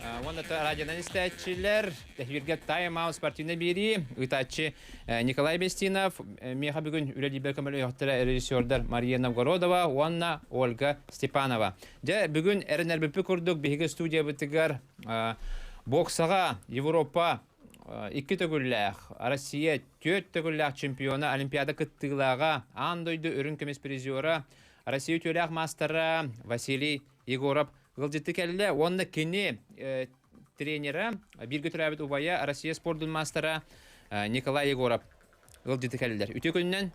Онда радионан истәтчилер, тәхвиргә тайм-аут спортивны бери, үтәтчи Николай Бестинов, меха бүгін үләдибер көмөлі яқтыра режиссердар Мария Новгородова, онна Ольга Степанова. Жа бүгін әрінер бүпі күрдік, бейгі студия бітігер боксаға Европа 2 төгілләқ, Россия 4 төгілләқ чемпионы, Олимпиада кыттығылаға, андойды үрін көмес призиора, Россия төләқ мастера Василий Егоров Гылжетті кәлі, онны кені тренері, біргі түрәбіт ұбая Россия спорттың мастера Николай Егоров Гылжетті кәлілер. Үте күнінен?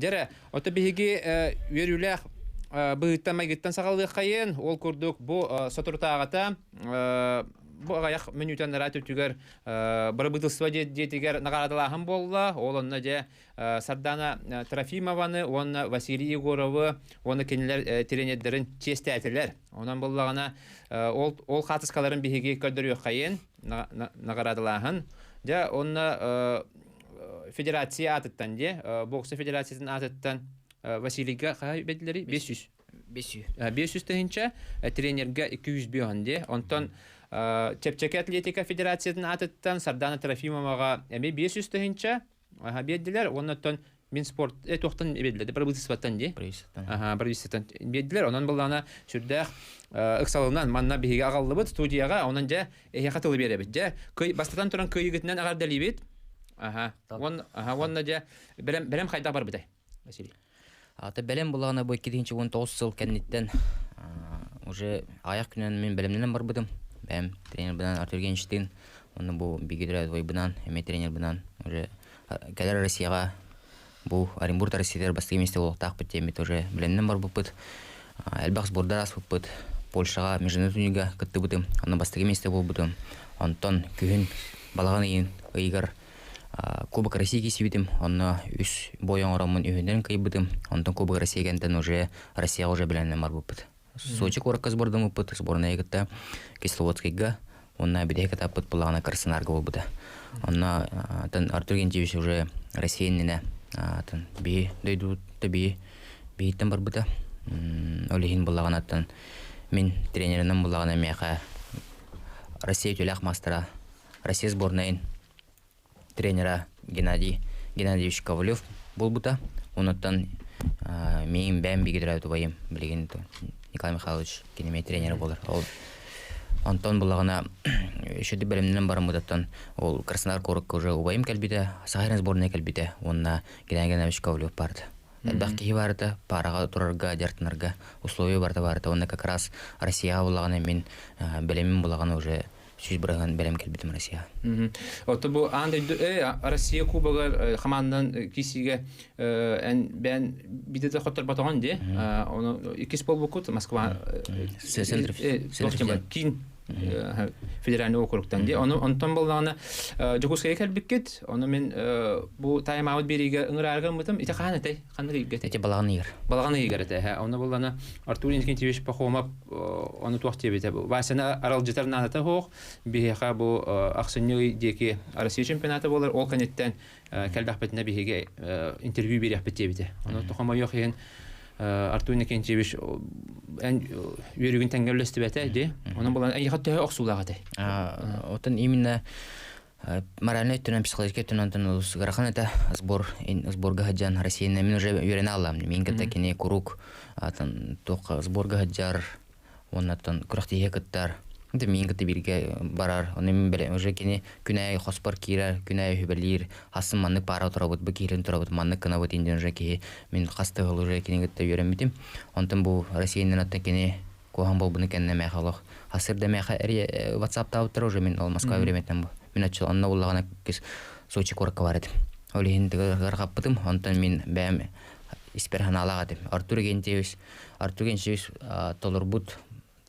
Жәрі, оты бейгі өріләқ бұғыттан мәйгіттен сағалығы қайын, ол көрдік бұл сотыртағыта, бұл ағаяқ минутан рат өтігер бір бұдылсыва детігер нағарадылағын болла, олынна де Сардана Трофимованы, оны Василий Егоровы, оны кенелер тренердерін честі әтілер. Онан боллағына ол қатысқаларын бейге көрдірі қайын нағарадылағын. Оны федерация атыттан де, боксы федерациясын атыттан Василийға қай бәділері? 500. 500 тәхінчә, тренерға 200 бейонде. Онтан Чепчеке атлетика федерациясын атыттан Сардана Трофимоваға 500 тәхінчә бәділер. Онтан мен спорт тоқтан бәділері. Бір бұлтыспаттан де? Бір бұлтыспаттан бәділер. Онан болғана сүрдәқ ұқсалынан манна бейге ағалды бұд студияға. Онан жа қатылы бере біт. Бастатан тұран көй үгітінен ағардалі бет. Онна жа бәрем қайда бар бідай, Василий? Аты бәлем болағына бой 2019 сыл кәннеттен уже аяқ күнен мен бәлемнен бар бұдым. Бәм тренер бұдан Артурген Штин, оны бұл бигедірәд вой бұдан, әме тренер бұдан. Уже кәлер Россияға бұл Оренбург Россиядер бастығы месте олықтақ бұд темет уже бәлемнен бар бұд. Әлбақ сбордар ас бұд. Польшаға международный турнирға күтті бұдым. Оны бастығы месте бол бұдым. Онтон күйін балаған ең ұйғар Кубок России кисибидим, онна үс бойон орамын үйіндерін кайбыдым, онтан Кубок России кентен уже Россия уже біләнен бар бұппыд. Сочи қораққа сбордың бұппыд, сборная егітті Кисловодскайға, онна бідей катаппыд бұлағына Красынарға болбыды. Онна Артур Генчевич уже Россиянніне бей дөйдуытты бейттен бар бұды. Олеген бұлағына мен тренерінің бұлағына мәйқа Россия төләқ мастера, Россия сборнайын тренера Геннадий Геннадьевич Ковалев был бута. Оннан мен бәм бигедірәуді байым білеген Николай Михайлович кенеме тренері болыр. Антон бұлағына үшеді бәлемнен барым бұдаттан ол Краснодар қорыққа уже ұбайым кәлбеді, Сахарин сборная кәлбеді. Онна Геннадий Геннадьевич Ковалев барды. Әлбақ кейі барды, параға тұрарға, жартынарға условия барды. Онна как раз Россияға бұлағына мен бәлеммен бұлағына уже Süz bırakan belem kelbitim Rusya. Oto bu anda Rusya Kubaga hamandan kisiga ben bir de hotel batoğan diye onu iki spor bukut Moskva kin federal okrugdan diye ondan bolağına Jokuskaya kelbikket onu men bu time out biriga ыңырарган бутым ите хана тай хана гигет Ете балағаны егер те оны болғана Артур Инкентьевич пахомап оны туақте бете васына арал жетарнана та хох биха бу аксынны деки Россия чемпионаты болар ол канеттен келбах бетне биге интервью берип бете бете оны тохома yok ен Артур Инкентьевич en yürügün tengellesti bete de onun bulan en yakıt oksulağı de Отын именно моральный түнен психологический түнен гарахан это сборга хаджан Россияны мен уже үйрене алам. Мен ката кене курук атын тоқ сборга хаджар оннан күрәхти хекаттар. Инде мен ката бирге барар. Оны мен беле уже кене күнәй хоспар кирер, күнәй хүбелир, хасын манны пара турабыт, бу кирен турабыт, манны кына бут инден уже ки мен касты гыл уже кене ката үйренмедим. Онтан бу Россиянын ата кене кохан бол буны кенне мәхалык. Хасырда мәхә WhatsApp-та утыр уже мен ол Москва времетен бу. Мен ачыл анна уллагана кис Сочи коракка бар эдим. Олеген гаргаппытым, онтан мен бәм исперханалага дим. Артур Генчевич толорбут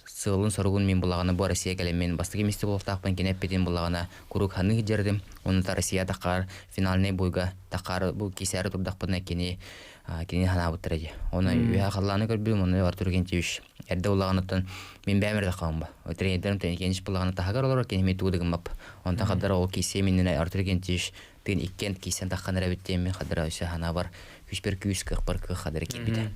сылын соргун мен булагана бу Россия келем мен бастыгы месте болуп тақпан кенеп бетин булагана курук ханы жердим. Оны та Россия тақар финалный бойга тақар бу кисәре турдакпына кене хана буттырады. Оны уя халланы көрбүм, оны Артур Генчевич эрде улаганаттан мен бәмерде калам ба. Тренердерим тенкениш булагана тахагар олар кенеме туудыгым бап. Онтан кадара ол кисе менен Артур Генчевич тен иккен кисен таққан рәбиттен мен кадара үсә хана бар. күспер күс кыппар кыхадыр кибите.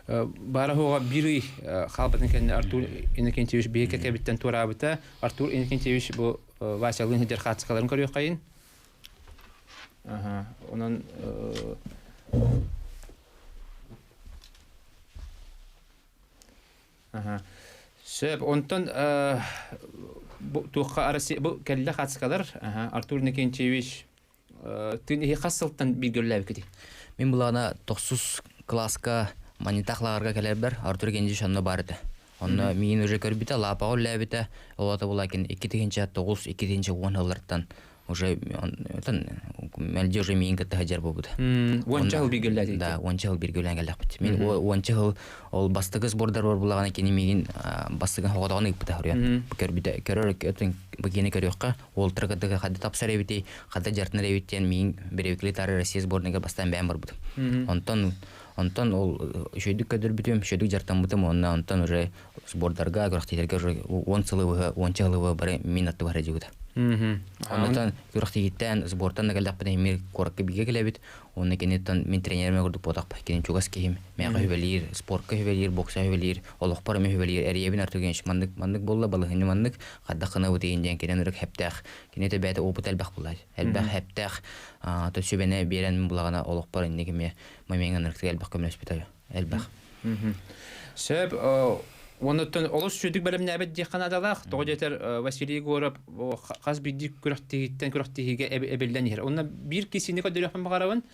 Барахуға бири халбатын кенне Артур Иннокентьевич бейке кебиттен турабыта. Артур Иннокентьевич бу Васялын хедер хатскаларын көрüyor кайын. Онан Сөп, онтон туққа арасы, бұл кәлі қатысқалар, Артур Иннокентьевич түйін қасылттан білгерлі әбі Мен бұлағына 9 класска манитақлағарға кәлер бір, Артур Иннокентьевич онына барды. Онына мен уже көрбіті, лапағы ләбіті, олаты бұлакен 2-9, 2-10 ғылырттан. Уже мәлде уже мен кітті хаджар болбуды. 10 жыл білгерлі әдейді? Да, 10 жыл білгерлі әңгәлі әқпіт. Мен 10 жыл ол бастығы сбордар бар бұлағына кені мен бастығын хоғадағын екпіті көрбіті. Көрір бұкені көріққа, ол тұрғыдығы қады тапсар әбіті, қады жартыныр әбіттен мен біревікілі тары Россия сборныға бастан бән бар бұды. Онтан ол шөйдік көдір бітім, шөйдік жартан бұтым, онтан уже сбордарға, көріқтетерге 10 жылығы бары мен атты бар әдегі. Онтан көріқтегеттен сбордан нәгәлдақ бітін емер қораққа біге келебет, оны кенеттен мен тренеріме көрдік бодақ ба, кенен чуғас кейім, мәға хүбелер, спортқа хүбелер, бокса хүбелер, олық параме хүбелер, әріебін артугенш, мандық болла балығыны мандық, қаддақына өтегенден кенен үрік әптәқ, кенеті бәді опыт әлбәқ болады. Әлбәқ әптәқ, төсөбәне берен бұлағына олық пар иннегіме мамеңін ұрықтық әлбәқ көміліспет әлбәқ. Сөп, онуттан олыс сөйдік бәлімне әбет дейқан адалақ, тоғы жетер Василий Горов қаз бейдік көріқтігіге әбелден ер. Онна бір кесіне көдері өқпен бағарауын,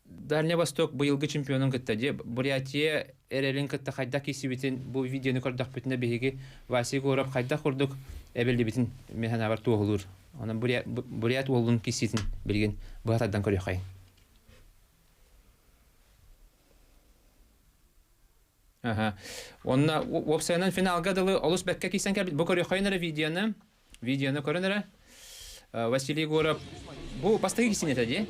Дальний Восток бұйылғы чемпионын күтті де, Бурятия әрелін күтті қайда кесі бетін бұл видеоны көрдіқ бітіне бейге Василий Горов қайда құрдық әбелді бетін мен әбір туғылыр. Онан Бурят олын кесетін білген бұғатардан көрі қайын. Онна опсайынан финалға дылы олыс бәкке кейсен кәрбіт. Бұл көрі қайынары видеоны көрінірі. Василий Горов. Бұл бастығы кейсен етеді?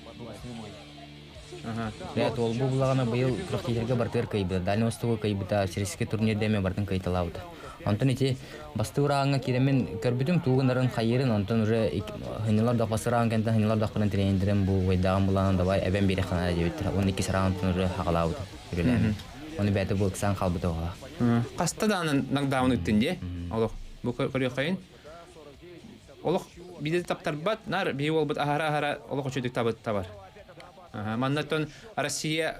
Рәт, ол бұл бұлағана бұйыл күріқтелерге бартығыр кайбыда. Дальный Востығы кайбыда, Сирийский турнирдеме бардың кайталауды. Онтан ете басты ұрағыңа керемен көрбітім туғындарын қайырын, онтан уже хынылар дақпасы ұрағын кәнтен хынылар дақпынан тренендерін бұл ойдағын бұлағын давай әбен бері қанада дебеттір. Оны 2 сырағын уже хағалауды. Оны бәті бұл кісан қалбыты оға. Қаста дағынан нағдауын үттінде? Олық, бұл көрі қайын? Олық, бидеді таптар бат, нар бей ол бұд ағара олық үшедік табар. Маннаттон Россия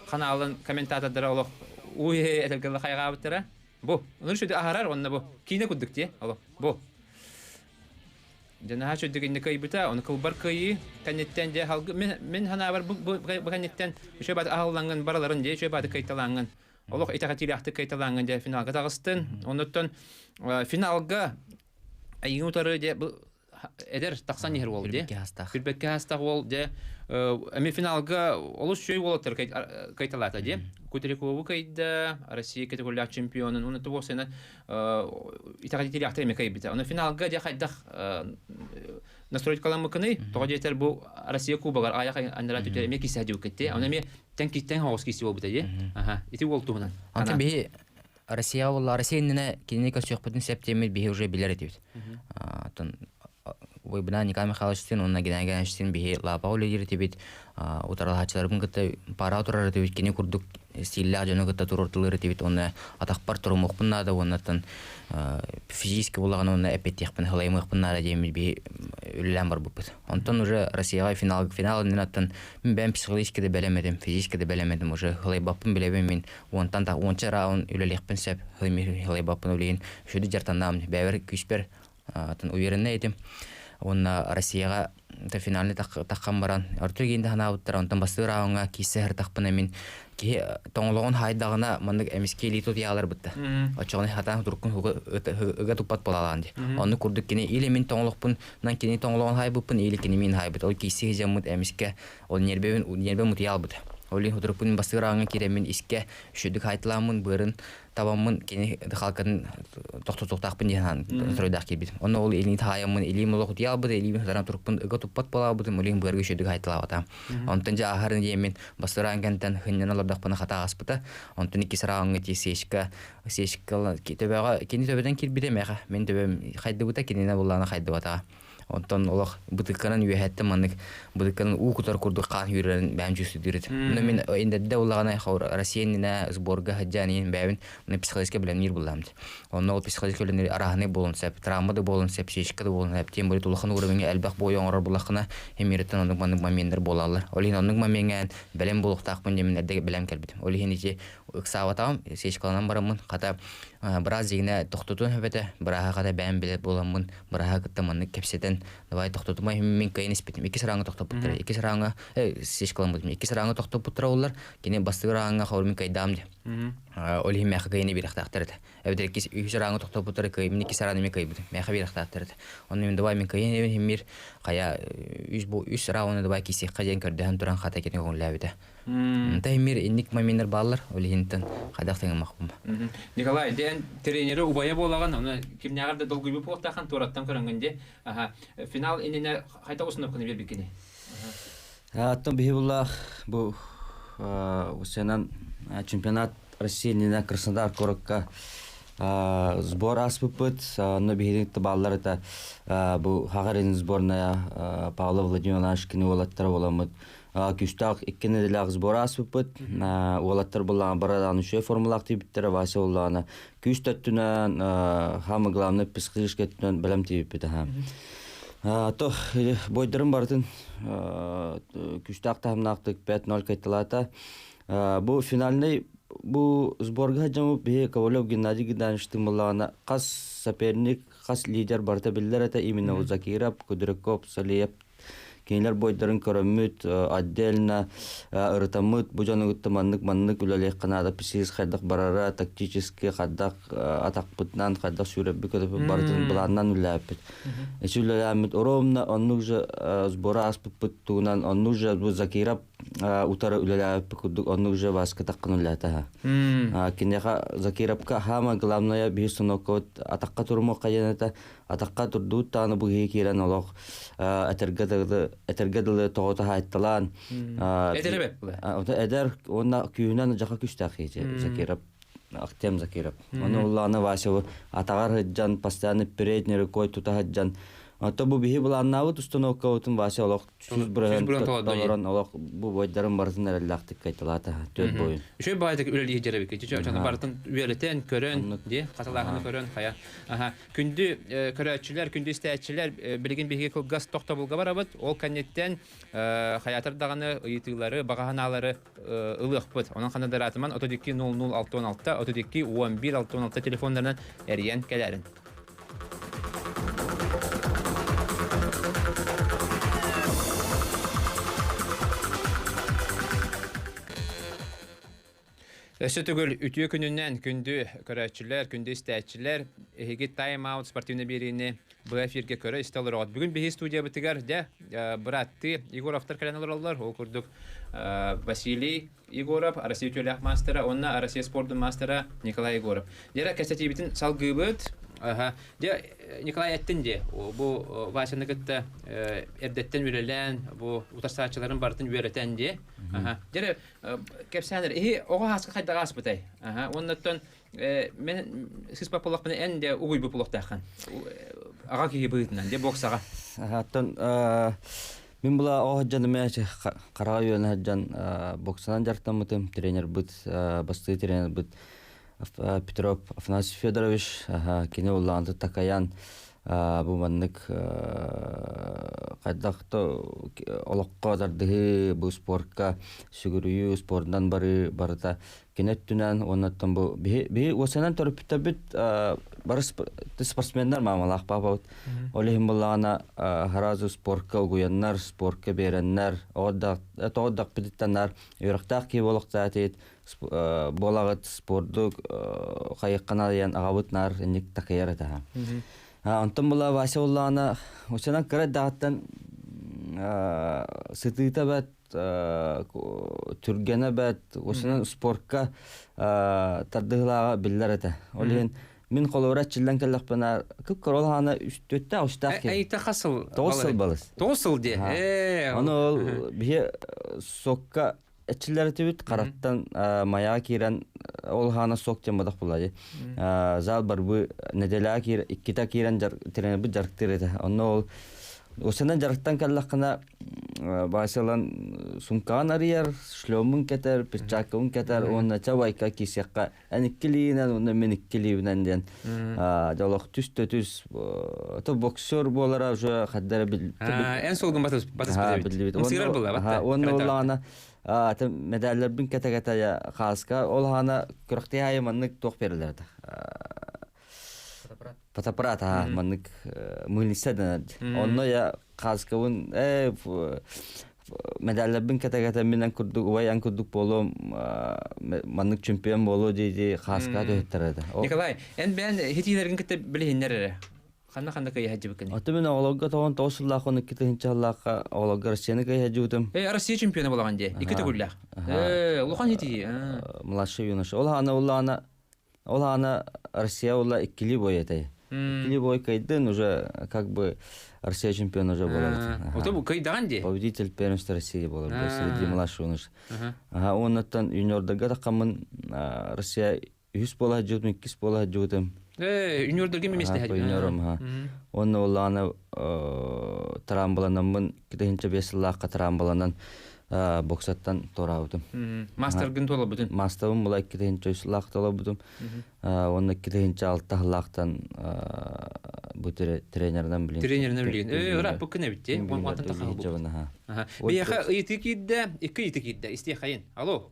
қаналын комментатордары олық уе әтілгілі қайға абыттыра? Бұ, ұныр үшедік ағарар, онына бұ. Кейіне күддік те, олық, бұ. Жана шөйдік инде кай бұта, оны қылбар кайы, кәнеттен де халғы, мен хана бар бұл кәнеттен үші бады ағыланған бараларын де, үші бады кайталанған. Олық итақатилі ақты кайталанған де финалға тағыстын. Оныттан финалға айын ұтары де әдер тақсан ехір ол де. Күрбекке хастақ ол де. Әме финалға олыс шөй олаттыр кайталата де. Кутерикову кайда, Россия категорияқ чемпионын. Оны тұбу сені итақатилі ақты әме кай біті. Оны финалға де қайдақ настроить каламы кыны, тоға жетер бұл Россия кубағар аяқ андыра түтер әме кесі әдеу кетті. Оны әме тән хауыз кесі ол біті де. Ити ол тұғынан. Антын бейі Россия олла, Россия кенене көсіқ бұтын сәптемет бейі уже білер етебет. Войбына Николай Михайловичтен, онына генәгенәштен бейі лапа олегер етебет. Утаралхачыларым кітті пара тұрар етебет, кене күрдік стилі жаны кітті тұрортылыр етебет. Оны атақпар тұрым оқпыннады, оннаттан физически болаған оны әпеттеқпін, ғылайым оқпыннады дейміз бейі үлілән бар бұпыд. Онтан уже Россияға финалын аттан мен бәм психологически де бәлемедім, физически де бәлемедім. Уже ғылай баппын білебен мен онтан тақ 10 рауын үлілеқпін сәп, ғылай баппын үлейін. Шөді жартандамын, бәвір күспер уверенне етім. Онна Россияға финальны таққан баран. Артур кейінді ғана ауыттар, онтан басты рауынға кейсі әр тақпын әмін. Тоңлығын хайдағына мандық әмеске елитот яғалар бұтты. Очығыны хатан тұрқын ұға тұппат болаланды. Оны күрдік кені елі мен тоңлықпын, кені тоңлығын хай бұппын, елі кені мен хай бұты. Ол кейсі ғызамыд әмеске ол нербе мұты ял бұты. Олин худурпун басты рауынға керемін іске үшедік хайтыламын, бұрын табамын, кені қалқатын тоқты-тоқтақпын дейін сұройдақ келбеді. Оны ол елін тағайымын, елім олық ұтиял бұды, елім ғарам тұрқпын ұға тұппат бола бұды, олин бұрғы үшедік хайтылау атам. Онтан жа ағарын деймен басты рауынғантан хыннан олардақпына қата ғаспыта. Онтан екі сұрауынға тей сешкі кені төбеден келбеді мәға. Мен төбем қайды бұта, кенені болағына қайды бұтаға. Онтон олох бутыкканан үеһәтте маннык бутыкканан у кутар курдук кан хүрен бәм жүсү дирет. Мен индәдә улагана Россиянина сборга хаҗанин бәвин мен психологически белән мир буламды. Онны ол психологически белән арахны болынсап, травмада болынсап, шешкада болынсап, тем более улахан уровенге әлбәк бой оңгыр булахына хемиреттен аның маннык моменттер болалар. Олин аның моменттен белән булыктак мен дә белән кәлбит. Олин ите иксаватам, шешкаланан барамын, ката Браз дигене тохтотун хөбәтә, брага ката бәм билет буламын, брага кыттымны кепсетен, давай тохтотмай мен кайын испит. Ике сараңга тохтоп буттыра, ике сараңга сешкалан бутмы, ике сараңга тохтоп буттыра улар, кине бастыранга хавыр мен кайдам ди. Олih мәхә кайны бирәхтәктәрде. Әбдер ки ике сараңга тохтоп буттыра, кай мен ике сараңны мен кайбыт. Мәхә бирәхтәктәрде. Онны мен давай мен кайын мир кая үз рауны давай кисе каҗан көрдән туран хата кетен гонлабыда. Таймир инник моментер баллар, олихинтен кадактан махбум. Николай, ден тренеры убая болаган, аны кимнәгәрдә долгый бу тахан тураттан көрәнгәндә, финал инене кайта усынып кына бер бикене. Аттан бихуллах бу усенан чемпионат России на Краснодар коракка сбор аспыпыт, но бихилин баллар это бу хагарин сборная Павла Владимирович кини олаттар боламыт. Күстак иккене делак сбор аспыпыт, олаттар булган барадан үче формулак тибиттер вася уллана. Күстөттүнөн хамы главный психологический белем тибит ха. То бойдырым бардын күстак тамнактык 5-0 кайталата. Бу финальный бу сборга жамы бе Ковалев Геннадий Геннадьевичтин булгана кас соперник, кас лидер барта биллер это именно Закиров, Кудряков, Салиев. Кейлер бойдарын көрөмүт отдельно ырытамыт бу жаныгытты маннык үлелек канада психис хайдак барара тактически хайдак атакпытнан хайдак сүрөбү көтөп бардын буланнан үләппит. Эчүләмит оромна оннук же сбора аспыппыт тугунан оннук же бу Закиров утара үләләп кудук оннук же васка таккан үләтә. Кинеха Закировка хама главная бисунокот атакка турмо каяната атакка турду таны бу кирен олох этергедиле тоғыта хайтталан. Эдербет бұлы? Эдер, онна күйінен жақа күштақ ете, Закиров, Актем Закиров. Оны ұлланы Васевы атағар хыджан, постоянно передний рукой тута хыджан. То бу бихи буланнабыт установка утун Вася олох сүз бүрген толорон олох бу бойдарын бартын әреллақтық кайталата төт бойын. Үшөй байдык үлелі жеребек кеті, жаны бартын үйелетен, көрін, де, қаталағыны көрін, қая. Күнді көрәтшілер, күнді істәтшілер білген беге кылгас тоқта бұлға барабыт, ол кәнеттен хаятырдағаны ұйытылары, бағағаналары ұлық бұд. Оның қанадыр атыман 32-00-616, 32-11-616 телефондарынан әриян кәләрін. Сөтөгөл үтüе күнүннән күндү көрәтчиләр, күндү истәтчиләр эге тайм-аут спортивны берине бу эфирге көрә истәләргә. Бүген бе студия битегәр дә братты Егоровтар календарлар, ул күрдүк Василий Егоров, Россия төләк мастера, онна Россия спортын мастера Николай Егоров. Дәре кәсәти битен салгыбыт. Дә Николай әттен дә бу Васяныгытта эрдәттән үрелән, бу утарсачыларын бартын үрәтән дә. Дәре кепсәнер ога хаска кайда гаспытай. Оннан мен сез популак менен әндә угый бу полоктахан. Ага ки битнән дә боксага. Хаттан мен була охҗаны мәче карагы юнә җан боксанан жартамытым тренер бит басты тренер бит Петров Афанасий Федорович кине улланды такаян бу маннык кайдакта олокко дарды бу спортка сүгүрүү спорттан барыта кинеттүнөн оннан бу би осанан төрөптө бит бар спортсмендер мамалак бабат олим булгана харазы спортка угуяннар спортка береннер одак биттеннер юрактак ки болоктатет болагыт спортту кайыккана дигән агабытнар ник такаярата. Антон була Вася уллана осанан кара даттан сытыта бат түргәне бат осанан спортка тардыгылага билләрәтә. Олен мин колорат чиллән каллакпана күп королхана үстөттә устак. Әйтә хасыл. Тосыл балыс. Тосыл де. Аны бие сокка Эчилер төбүт караттан мая кирен ол хана сок тембадак булады. Зал бар бу неделя кир иккита кирен тренер бу жарктыр эте. Онно Осынан жарықтан каллаққана басылан сумкаан арияр, шлемын кетер, перчакын кетер, онна чавайка кисекка әніккілейінен, онна меніккілейінен ден. Жолық түс, то боксер болара уже қаддары біл. Ән солғын батыс білдебет. Мұсығар бұл, абатта. Онна олағана медаллар бін кәтәгәтәя қасқа, ол ғана күріқте айыманның тоқ берілерді. Фотоаппарат, маннык мыльниседен. Онно я казкавын медальлербин ката менен курдук, уян курдук болом, маннык чемпион болу дейди казка дөттөрөдө. Николай, ben хитилерин кете билехиннер. Ханна кай хаҗибыкны. Аты мен оголга тогон тосуллак, оны ките инчаллакка оголга Россияны кай хаҗудым. Россия чемпионы болган ди. Ике түгүлләк. Улхан хити. Младший юнош. Ол аны Россия ула иккили бой этой. Иккили бой кайдын уже как бы Россия чемпион уже болар. Ото бу кайдан ди. Победитель первенства России болар среди младших юнош. Оннан юниордага такамын Россия 100 бола жудым, 200 бола жудым. Юниордага меместе хаҗибы. Юниорым. Онны уланы трамболанамын, киденче бесиллакка трамболанан боксаттан торабытым. Мастер гын тола бүтүн. Мастерым булай киденче лак тола бүтүм. Онны киденче 6 лактан бүтүр тренерден билген. Тренерден билген. Ра букны битти. Онтан тахал. Бияха итикидде, iki итикидде. Истехайын. Алло.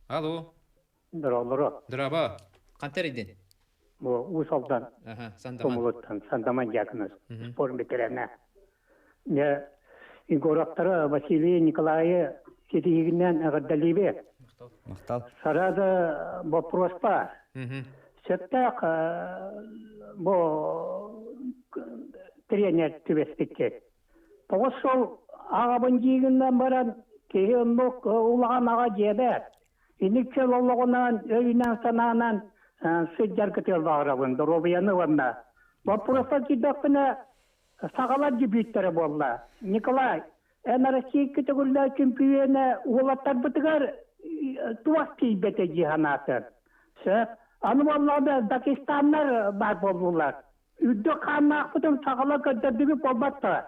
Алло. Драба. Кантер идин? Бу усалдан. Сандаман. Сандаман якыныз. Спор бетерене. Не Игорактары Василий Николаевич Сидигинен Агадалибе. Мактал. Сарада вопрос бар. Сеттак бу тренер түбеспекте. Погосол агабын жигинен баран кейинок улаган ага жебе. Иникче лологонан өйүнөн сананан сөйдер кетел багырабын. Доробияны ванна. Вопроса кидакына сағалар дебюттері болла. Николай, Россия кітігілі чемпионы олаттар бұтығар туас кейбеті жиғанаты. Аны боллады Дагестаннар бар болдылар. Үдді қаннақ бұтын сағалар көддірдігі болбатты.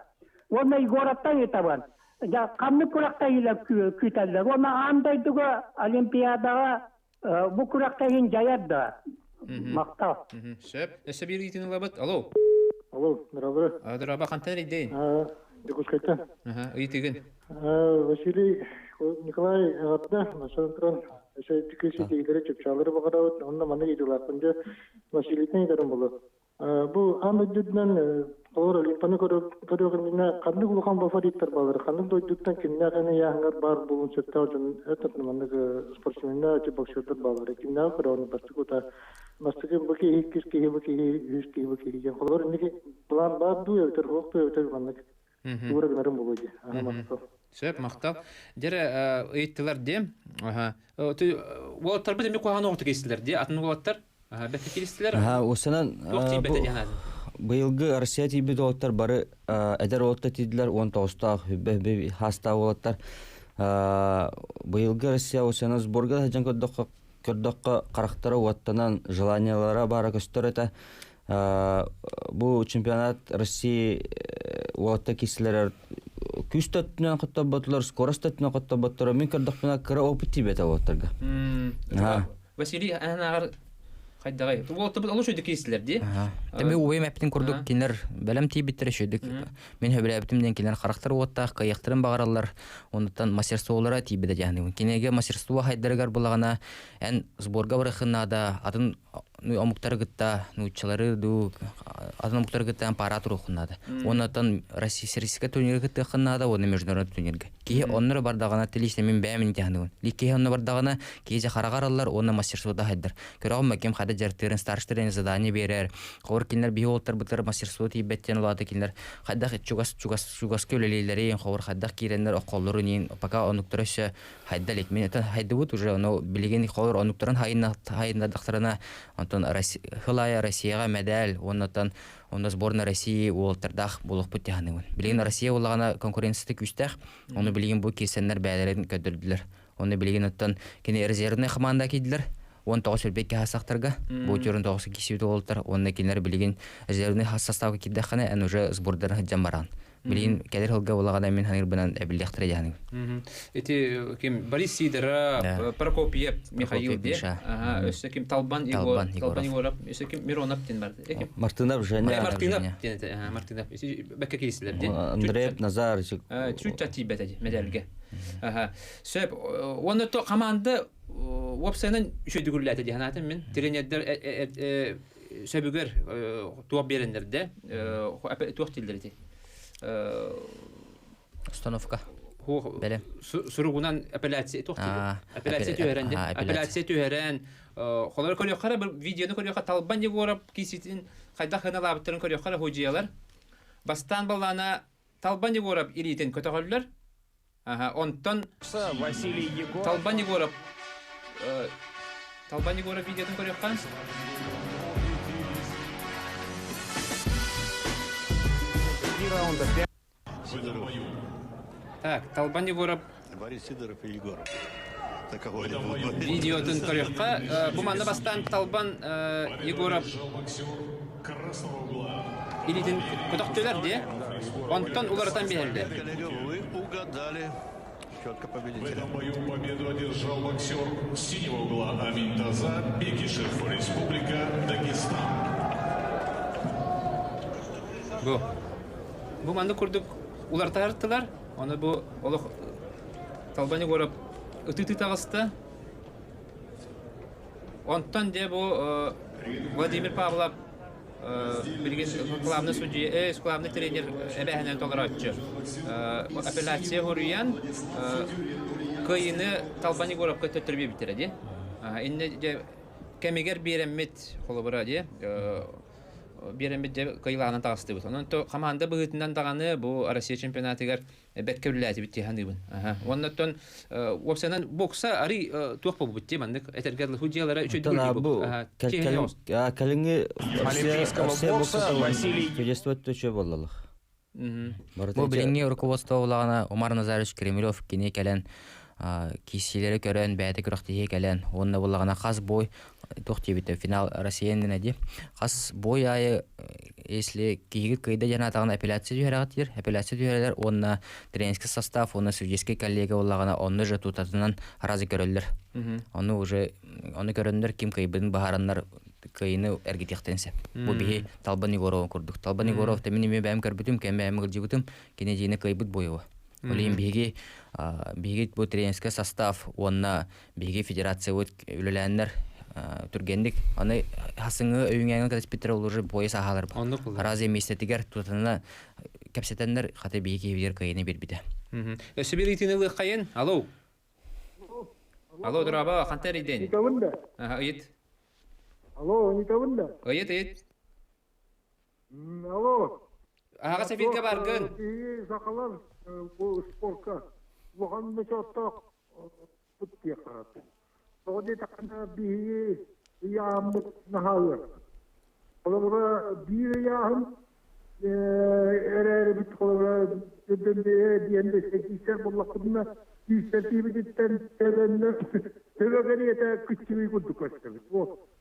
Оны игораттан етабын. Қанны күрақта еліп күйтәлдер. Оны андайдығы Олимпиадаға бұл күрақта ең жаядды. Мақтау. Шеп, әсі бір етін ұлабыт. Алло. Алло, здравствуй. Драба қантар идейін? Дегускайтан. Үйтігін. Василий Николай Агатна, Масантран, тикеси тегдері чөпшалары бағарауыт, онна маны еділақынды Василийтен едерім болы. Бұл аңды дүдінен олар Олимпаны көрігіміне қанды құлған бафариттер балыр. Қанды дойдықтан кімне ғаны яғыңар бар болын сөтті аудан әтіп нұманды спортсменіне әте боксердер балыр. Кімне қыры оны бастық ұта Мастыгын баки хиккис ки баки хюс ки баки ген холор неки план бар ду ятер хокто ятер маннык. Тура гнарым болоди. Сөп мактал. Дере ыйттылар де. Ол тарбы деме куган окты кестилер де. Атын болаттар. Бетте кестилер. Осынан быйылгы Россия тибет оттар бары эдер отта тидлер 19та хөббе хаста болаттар. Быйылгы Россия осынан сборга хаҗан көрдөккө карактары уаттанан желаниялары бара көстөр эте. Бу чемпионат России уатта кисилер күстөтүнөн каттабатлар, скоростөтүнөн каттабатлар. Мен көрдөкпүнө кыра опыт тибете уаттарга. Василий анагар кайдагай. Бул тобут алуу шөйдүк кисилер ди. Теме уй мәптин курдук кинер белем тибиттер шөйдүк. Мен хөбүләбитимден кинер карактар уатта кыяктырын багаралар. Онтан мастерстволары тибиде жаны. Кинеге мастерство хайдыргар булагана эн сборга барахынада атын амуктар гытта нуччалары ду атын амуктар гытта аппаратур хунада. Онтан Россия турнирге гытта хынада, оны международный турнирге. Ки оннор бардагана телишне мен бәмин жаны. Лики оннор бардагана кеже карагаралар, оны мастерствода хайдыр. Көрөгөм кем хада жартерин старштерин задание берер. Хор кинер биолтар бутар мастерство тибеттен улады кинер. Хада чугас көлелелери хор хада киренер околлорунин пока онуктырышы хайдалек. Мен это хайдыбут уже оно билген хор онуктырын хайна дактарына антон Россияга медаль, оннан онда сборная России уолтердах булык бутяны. Билген Россия улагана конкуренцияда күстәх. Оны билген бу кесеннер бәйләрен көдөрдүләр. Оны билген оттан кине резервный команда киделәр. он тоғыз өрбекке хасақтарға, бұл түрін тоғыз кесеуді олтар, онына кенер білген әжелеріне хассастауға кеддіқаны, ән уже сбордарын хыджан баран. Билин кәдер хылга улагада мен ханыр бынан әбілдіқтірі яғының. Эти кем Борис Сидоров, Прокопьев, Михаил де, өсі кем Талбан Егоров, өсі кем Миронов ден барды. Мартынов Женя. Мартынов. Бәкке келесілер де. Андреев Назар. Чуть чати бәтәді, медальге. Сөп, оны то команды опсайнан үшөйді күрләті де ханатын мен. Тренердер сөбігер туақ берендерді, туақ тілдерді. Установка. Беле. Суругунан апелляция тоқтыды. Апелляция түйерен. Апелляция түйерен. Холар көріққара бір видеоны көріққа Талбан Егоров кейсетін қайда қыналабыттырын көріққара хойжиялар. Бастан балана Талбан Егоров иритен көтіғалылар. Онтан Талбан Егоров видеоны көріққан. Так, Талбан Егоров. Борис Сидоров и Егоров. Видеотын көріққа. Бұманды бастан Талбан Егоров илетін көтіқтелер де. Онтан улардан бейірді. Вы угадали. Четко победитель. В этом бою победу одержал боксер синего угла Амин Таза, Бекишев, Республика Дагестан. Bu mandı kurduk ular tarttılar. Onu bu oluk Talbanı görüp ıtı tağıstı. Ondan de bu Vladimir Pavlov bilgin kulağımda sucuya, kulağımda trener ebehenen toleratçı. Apellasya hürriyen kıyını Talbanı görüp kötütürübe bitiredi. İnne de kemiger bir emmet kolubura diye. Беремет де кыйлааны тагысты бут. Онон то команда быгытынан даганы бу Россия чемпионатыгар беккебләти бит ханыбын. Оннан опсанан бокса ари туак бу бит мандык этергәрле хуҗалары үчү бу. Калинге олимпийского бокса Василий чудествует төчө болдылык. Бу билинге руководство улагана Омар Назарович Кремлев кине келен кисилери көрөн бәйті күріқтіге кәлен. Онына болағына қаз бой тоқты бітті финал Россиянына де. Қаз бой айы, если кейгі қайда жана атағына апелляция түйерағат дер. Апелляция түйерелер, онына тренерский состав, онына судейский коллега болағына, онына же тұтатынан разы көрелер. Оны көрелер кем қайбының бағаранлар кайыны әргетектенсе. Бұл бейі Талбан Егоров көрдік. Талбан Егоров тәміне бәйім көрбітім, кәм бәйім ғылжығытым, кене дейіні қайбыт бойығы. Олейін бейге бұл тренерский состав, онына бейге федерация өліләнлер түргендік. Аны хасыңы өйіңәңі кәдеспеттері олыры бойы сағалар бұл. Разы еместетігер тұтанына кәпсетенлер қаты бейге евдер кайыны бербеді. Өсі бір итінілі қайын? Алло? Алло, дұраба, қантар еден? Никовында. Үйет? Алло, Никовында. Үйет? Алло. Аға сәфетке барғын? Сақалар bu sporka buhan meçotta puttiya qarat. Sodi takana bi yamut nahar. Olara bir yahım erer bit olara dedemde diyende sekişer bollakına bir sertifikatten sevenler sebegeriyete küçüğü kuddu koştu.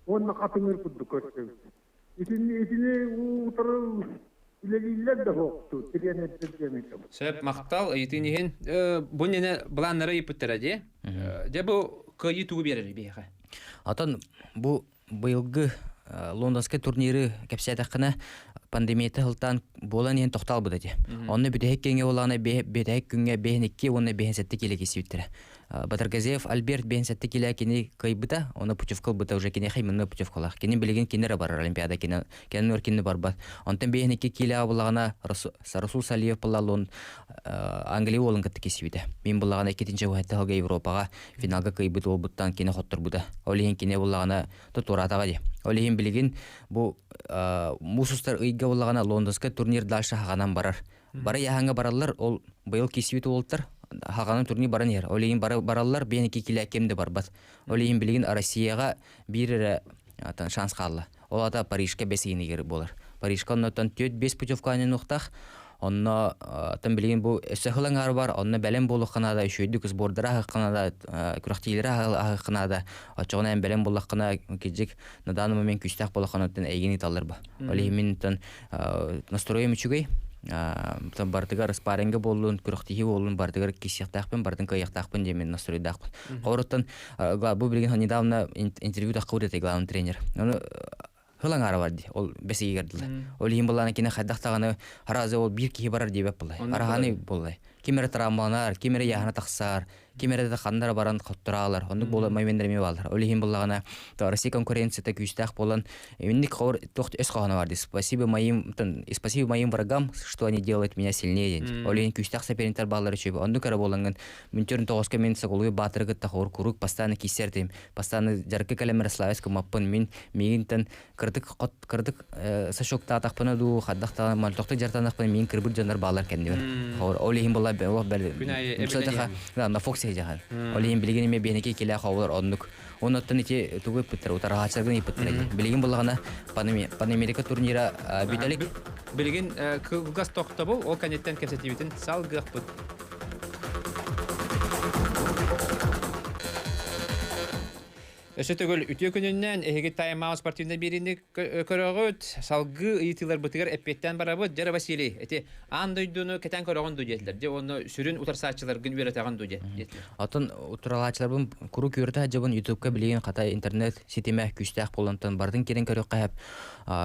Onun katınır kuddu koştu. İçini utarı İleriler de hoktu, Söp maqtal итинен бунене бланнары ипүттер де. Де бу кыйы тугу берер бейға. Атын бу быйылгы Лондонский турниры кәпсәтәққына пандемияты хылтан болан ен тоқтал бұды де. Оны бүдәйік кенге олағына бәдәйік күнге бәйінекке оны бәйінсәтті келе кесі үттірі. Батаргазеев Альберт бәйінсәтті келе кені кай бұда, оны путевкал бұда уже кені қаймынны путевкалақ. Кені білеген кенері бар Олимпиада, кені өркені бар бат. Онтан бәйінекке келе абылағына Расул Салиев бұлалуын Англия олын кітті кесі үді. Мен бұлағына кетінші уәтті халға Европаға финалға кай бұд ол бұттан кені хоттыр бұда. Олеген кені бұлағына тұтуратаға де. Олеген білеген бұл мусустар ұйға олағына Лондонская турнир дальше хағанан барар. Бары яғанға баралар, ол бұйыл кесі үті олттар. Хағанын турнир баран ер. Олейін баралар бен екі келі әкемді барбат. Олейін білген Россияға бір шанс қалды. Ол ата Парижқа бәсейін егер болар. Парижқа оннан 4-5 путевканы нұқтақ. Онно тан билген бу эсехлаңар бар, онно белем болуккана да шөйдүк сбордара хаккана да күрәхтиләре хаккана да ачыгына белем болуккана кижик на данный момент күстәк болукканатын әйгени талларба. Оле мин тан настроем үчүгей там бардыгар спарринге болун, күрәхтиһи болун, бардыгар кисяктакпын, бардын каяктакпын демен настройдакпын. Хорыттан бу билген недавно интервьюда кылды главный тренер. Хылаңары бар ди. Ол бесеге кирдилер. Ол ем буланы кине хаддактаганы харазы ол бир кихи барар дип булай. Араханы булай. Кимере травмалар, кимере яһана таксар, кимере да хандар баран коттуралар. Онды боло маймендерме балдар. Ол ем булагана Россия конкуренцияда күстәк болан. Минник хор тохт эс хана бар ди. Спасибо моим врагам, что они делают меня сильнее. Ол ем күстәк соперниктер баллары чөбө. Онды кара болган мөнтөрн 9 мен сагылы батыргы тахор курук постоянно кисердим. Постоянно жаркы калемер славяск маппын мигинтен кырдык сашокта тахпына ду хаддакта малтокта жартанакпын мен кырбыр жандар балар кендибер. Ол ем була на Фоксе жахан. Олин билген ме бенеке келе хавлар ондук. Оннан ити тугы пытыр утара хачыргын ипыттыр. Билген булгана Панамерика турнира биталик. Билген кылгас токта бул, ол канеттен кемсетибитин салгык бут. Өсөтөгөл үтө күнүнөн эге тайм-аут спортивный берини көрөгөт салгы ыйтылар бытыгар эппеттен барабыт Жара Василий эти андойдуну кетен көрөгөн дуҗетлер де оны сүрүн утарсаачылар күн беретаган дуҗетлер. Атын утаралаачылар куру көрдө жабын YouTube-ка билген ката интернет сетеме күстәк болонтан бардын керен көрөккө хап.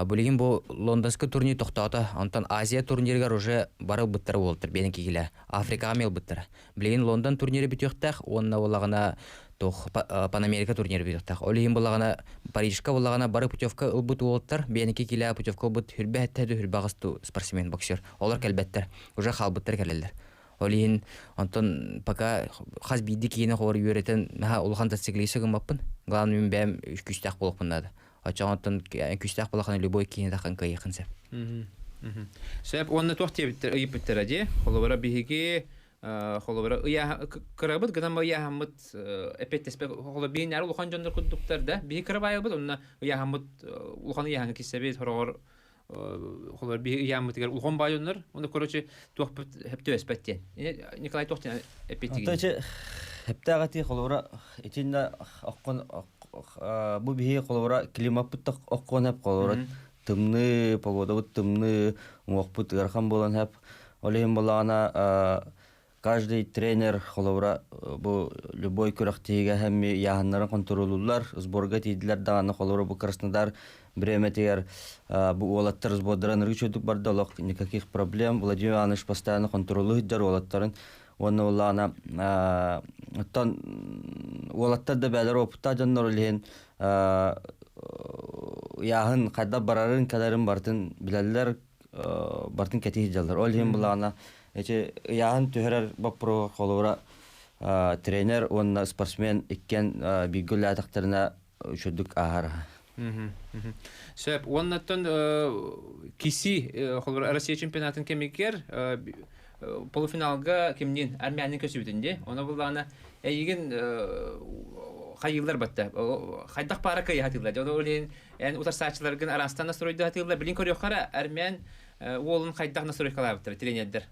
Билген бу Лондонскы турнир токтота, антан Азия турнирга уже барып быттыр болдур бенеки келе. Африкага мел быттыр. Билген Лондон турнири бүтөктак, онна болагана тох Панамерика турниры битәк. Олим булагана Парижка булагана бары путевка ылбыт болттар. Бенеки килә путевка бут хүрбәттә хүрбагысту спортсмен боксер. Олар кәлбәттер. Уже халбыттар кәләләр. Олин антон пока хас бидди киене хор йөрәтен ха улхан тациклисе гымаппын. Главный мен бәм күстәк булып бунда. Ачаңтан күстәк булаганы любой киене тагын кайыкынса. Сөп онны тохты биттер ади. Холобара биһиге холобара я крабыт гадам я хамыт эпеттеспе холо бинер улхан жондар кудуктар да би крабай бут онна я хамыт улхан я хангисебе хорор холор би я хамыт улхан байоннар онда короче тох хепте эспеттен Николай тохтен эпеттиги Тачы хептагати холора ичинде аккон бу би холора климат аккон хеп холора тымны погода бут тымны уакпут гархан болан хеп олем балана каждый тренер холора бу любой күрәхтиге һәм яһаннарын контроллаулар сборга тидләр даны холора бу Краснодар Бреметер бу олаттар сбордан рычудук бардалык никаких проблем Владимир Иванович постоянно контроллует олаттарын оны улана тон олаттар да бәлер опта жаннар лен яһын кайда барарын кадарын бартын биләлләр бартын кәти җаллар ол һәм булана эти яһын төһәрәр бапро холора тренер он спортсмен икән бигүлә тактырына шудук ахара. Сөп оннан киси холора Россия чемпионатын кемекер полуфиналга кемнен Армянин көсүбүтүндө оны булана эйген хайылдар батта хайдак парака ятылар жана олен утарсаачыларга арасында настройду атылар билин көрөккара Армян олун хайдак настрой кылабыттыр тренердер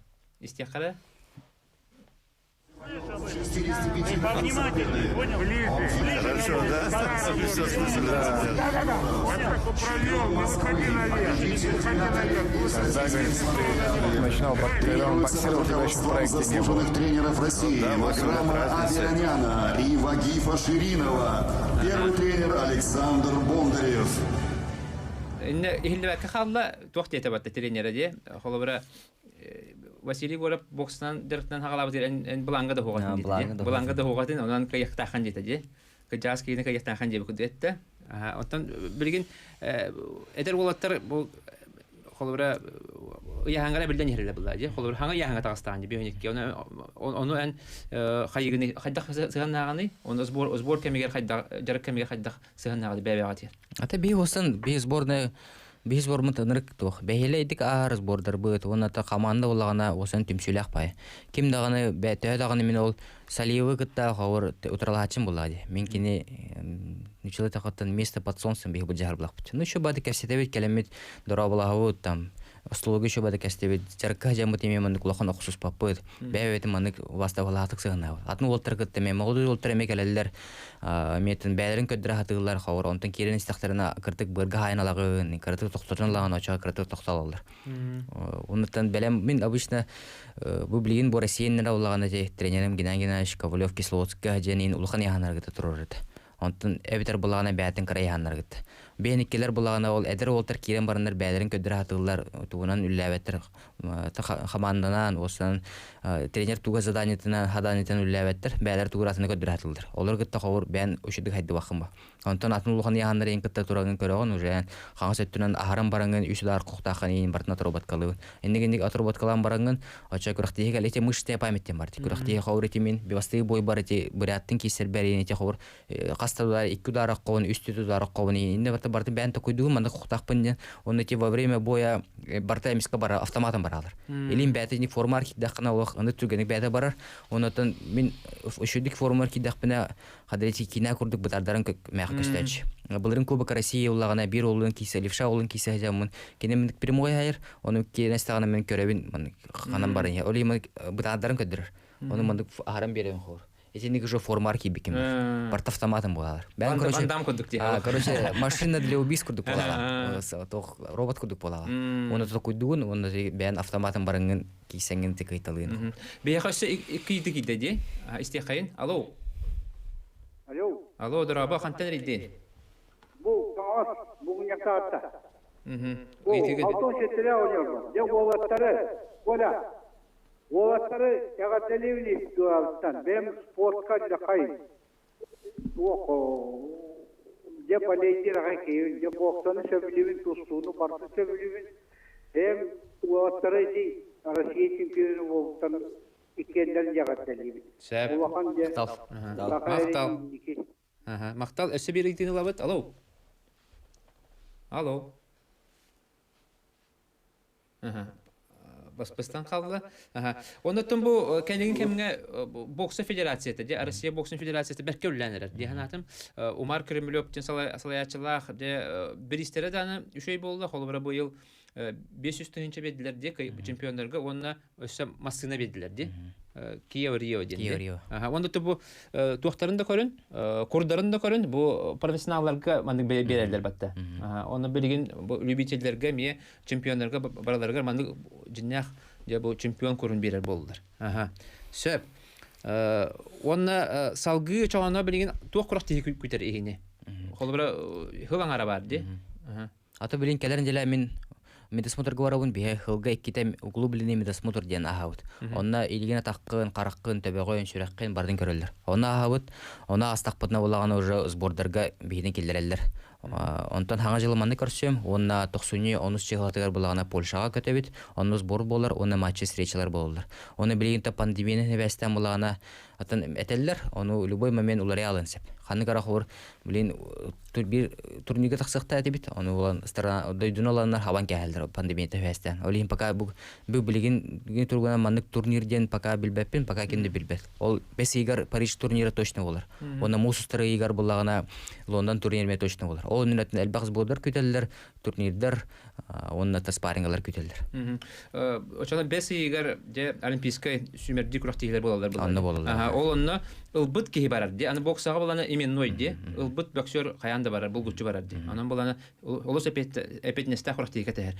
истекара Повнимательнее, понял? Ближе. Хорошо, да? Все слышали. Вот так вот провел, не выходи наверх. Начинал когда он боксировал, когда еще в проекте не было. Тренеров России Вахрама Аверяняна и Вагифа Ширинова. Первый тренер Александр Бондарев. Ихилбәккә халла тохты этабатта тренеры де. Холобра Василий Горов бокстан директан хагалабы эн буланга да хогатын диде. Буланга да хогатын онан каяктахан диде де. Кыжас кийне каяктахан дип күдетте. Оттан билген эдер болаттар бу холобра яһангара билден йөрелә булла де. Холобра ханга яһанга тагыстан дип бөөнеккә. Оны эн хайгыны хайдак сыганнаганы, оны сбор кемегер хайдак жарык кемегер хайдак сыганнагы бәбәгати. Ата би осын би сборная Biz bormut ынырык тух. Бәйлейдик арыз бордар быт. Оны та команда улагана осын түмсүләк пай. Ким даганы бәтә даганы мен ол Салиевы гытта хавыр утыралачым булады. Мен кине ничеле тахаттан место под солнцем бих бу жар булак бит. Ну еще бады кәсетебет келемет дора булагы там Остологи шобада кастебет жарка жамы теме мандык улахан оксус паппыт. Бәбетим мандык васта балатык сыгына. Атын олтыр кыттыме, молду олтыр эмекелелер. Метин бәлерин көддүрө хатыгылар хавар, онтон кирен истактарына кыртык бырга хайналагын, кыртык токтотон лаган оча кыртык токталалар. Онтон белем мен обычно бу билген бу Россиянда улаган тренерим Геннадий Геннадьевич Ковалев Кисловскийга женин улахан яханаргыта турурды. Онтон эбитер булагана бәтин кыра яханаргыта. Беникелер булагана ол эдер олтыр кирен барындар бәлерин көддүрө хатыгылар тугунан үлләбеттер команданан осан тренер туга заданиятынан хаданитан үлләбеттер бәлер тугуратына көддүрө хатыгылар. Олар гытта хавыр бән ушыдык хайды вакымба. Онтон атын улахан яханар ен кытта тураган көрөгөн уже хаңа сөттүнөн ахаран баранган үсүлөр куктакан ин бартына турбат калып. Эндегендик атурбат калан баранган ача күрәктеге лете мыште памяттен бар. Күрәктеге хавыр этимин бевасты бой бар эти буряттын кисер бәрен эти хавыр касталар 2 удар ковын үстү удар ковын инде барды бән токуйдугун мында куктакпын. Он эти во время боя барта эмиска бар автоматом баралар. Элин бәтеник формар кидакна ох аны түгенек бәдә барар. Онотон мин ушудик формар кидакпына хадрети кина курдук бутардан мәк көстәч. Булырын Кубок России улагана бир улын кисе левша улын кисе жамын. Кенемдик прямой хайр, оны кенестаганы мен көрөбин ханам барын. Олим бутардан көддүр. Оны мындык арам берем хор. Этиники же формар кибиким. Парт автоматом булалар. Бән короче. Короче, машина для убийств курдук булалар. Тох робот курдук булалар. Оны то куйдугун, оны бән автоматом барынгын кисеңген текайталын. Бехасы икиди де. Истехайын. Алло. Алло, драба хантен риде. Бу каас бүгүн якаатта. Бу алтын четире ойнойбу. Я болаттары, оля. Олаттары ягателевни дуалстан. Бем спортка жакай. Охо. Я полетир гайки, я боксаны сөбүлүбүн тустууну барты сөбүлүбүн. Бем олаттары ди Россия чемпиону болуптан икенден ягателевни. Сэп. Улахан же. Мактал. Мактал өсө беректени лабыт. Алло. Алло. Баспастан қалды. Оннан бұл кәнеген кемге боксы федерацияты, Россия боксын федерацияты бәрке үлләнерер. Дегенатым Умар Кремлевтен салаячылақ, бір істері даны үшей болды, қолы бұра бұл 500 түнінші беділер де, чемпиондарға онына өсі массына беділер де. Киев-Рио дейін. Онда бұл туақтарын да көрін, құрдарын да көрін, бұл профессионалларға мандық берелер бәтті. Оны білген любительдерге, ме чемпиондарға, бараларға мандық жиннақ бұл чемпион көрін берер болдылар. Сөп. Оны салғы чоғана білген туақ құрақты көтер егіне. Қолы бұра хылан ара бар де. Аты білген кәлерін желі мен медосмотр говорабын бе хылга икките углубленный медосмотр ден ахаут. Онна илгене таккын, караккын, төбөгөн, сүрөккөн бардын көрөлөр. Онна ахаут, она астакпытна улаганы уже сбордарга бейден келдерелер. Онтан хаңа жылы манны көрсөм, онна 90-13 чыгылатыгар булагана Польшага көтөбүт, онны сбор болар, онны матчы встречалар болар. Оны билгенте пандемияны небестен булагана атын этеллер, оны любой момент улары алынсып. Ханы карахор, билин bir turniga taqsaqta etibit onu olan strana duydunalanlar havan geldiler pandemiyete festten. Olin paka bu bilgin turguna manlık turnirden paka bilbepin paka kendi bilbet. Ol 5 igar Paris turniri точно olur. Ona musustra igar bulagana London turnirine точно olur. O nületin elbağız bollar küteller turnirler onna tasparingalar küteller. Oçana 5 igar de olimpiskay sümerdi kuraqtiler bolarlar bular. Anna bolarlar. Olonna ılbıt ki barar di. Ana boksaga bolana imennoy di. Ilbıt boksör kayan barar, bulgutçu barar di. Anam bolana olus epet nesta kuraqti keter.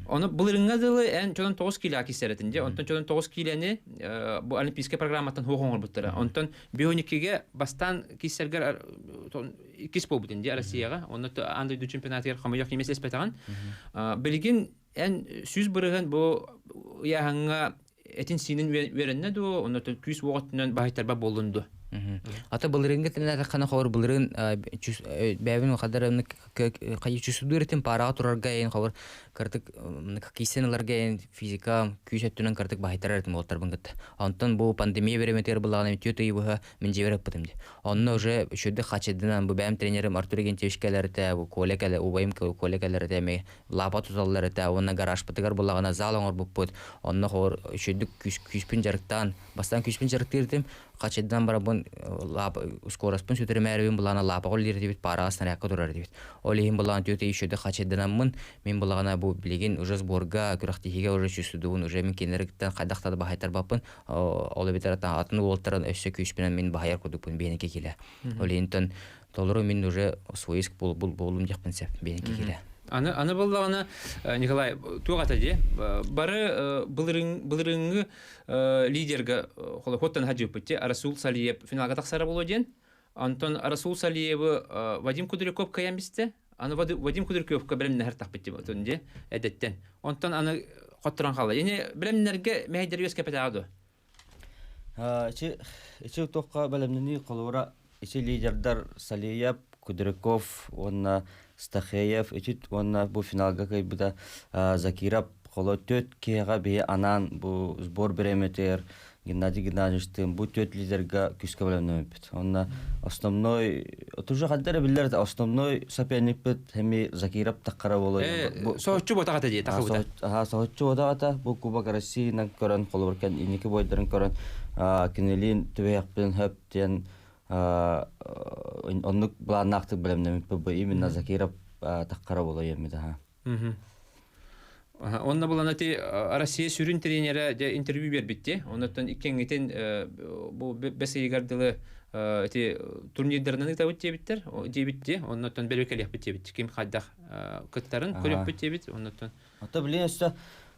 Onu bulurunga dılı en çodan 9 kilo kiseretinde. Ondan çodan 9 kiloni bu olimpiska programmattan hoğonur butlara. Ondan bionikige bastan kiserger ikis pobudin di Rusiyaga. Ondan andı çempionatlar xamayak yemes espetagan. Bilgin en süz bırıgan bu yahanga etin sinin verenne do ondan küs waqtından bahtarba bolundu. Ata bulurunga tene kana xawar bulurun bäbin qadarını qayıçısı duretin para turarga en xawar kartık kisenelerge en fizika küçetünen kartık bahtarartım oltar bangıt. Ondan bu pandemiya veremeter bulağını tütüyü bu mince verip bitimdi. Ondan уже şöyle xaçedinan bu benim trenerim Artur Gentevişkelerite bu kolegalar o benim kolegalarite me lapa tutallarite ona garaj patıgar bulağına zalonor bu put. Ondan xawar şöyle küspün jarıktan bastan küspün jarık dirdim. качыдан барабын скоростпун сүтөрмәрбин булана лапагол дирдибит парасын ракка турар дибит. Олихин булан төте ишөдө качыданмын мен булагана бу билеген уже сборга күрәхтиге уже чүсүдүн уже мен кенеректен кадактады бахайтар бапын олы бетератан атын волтаран өссө күч менен мен бахаяр кудупун бенеке келе. Олинтон толору мен уже своиск болум жакпын сеп бенеке келе. Аны боллагана Николай тугата же бары былырыңгы лидерге хоттан хаҗыпты Расул Салиев финалга таксара боло ден. Антон Расул Салиев Вадим Кудряков каямбисте. Аны Вадим Кудряков белемне һәр тахпетти бутунде әдәттән. Антон аны коттыран кала. Яни белемнәргә мәйдәр өскә пәтәгәдү. Ичи токка белемнени колора ичи лидердар Салиев, Кудряков, онна Стахеев, ичит онна бу финалга кайбыда Закиров коло төт кега бе анан бу сбор береметер Геннадий Геннадьевичтин бу төт лидерга күскә белемне бит. Онна основной тоже хаддер билер основной соперник бит хеми Закиров таккара боло. Сооччу ботагата ди такабыта. Сооччу ботагата бу Кубок Россиянын көрөн колоркен инеке бойдарын көрөн кинелин төбөкпен хөптен оннук бланактык белемне бу именно Закиров таккара боло емида. Онна булана ти Россия сүрүн тренери де интервью бербитти. Оннан иккеңитен бу бесегердиле ти турнирлеринен табыт дебиттер, дебитти. Оннан белбекелек битти. Ким хаддах кыттарын көрөп битти. Оннан ата билесте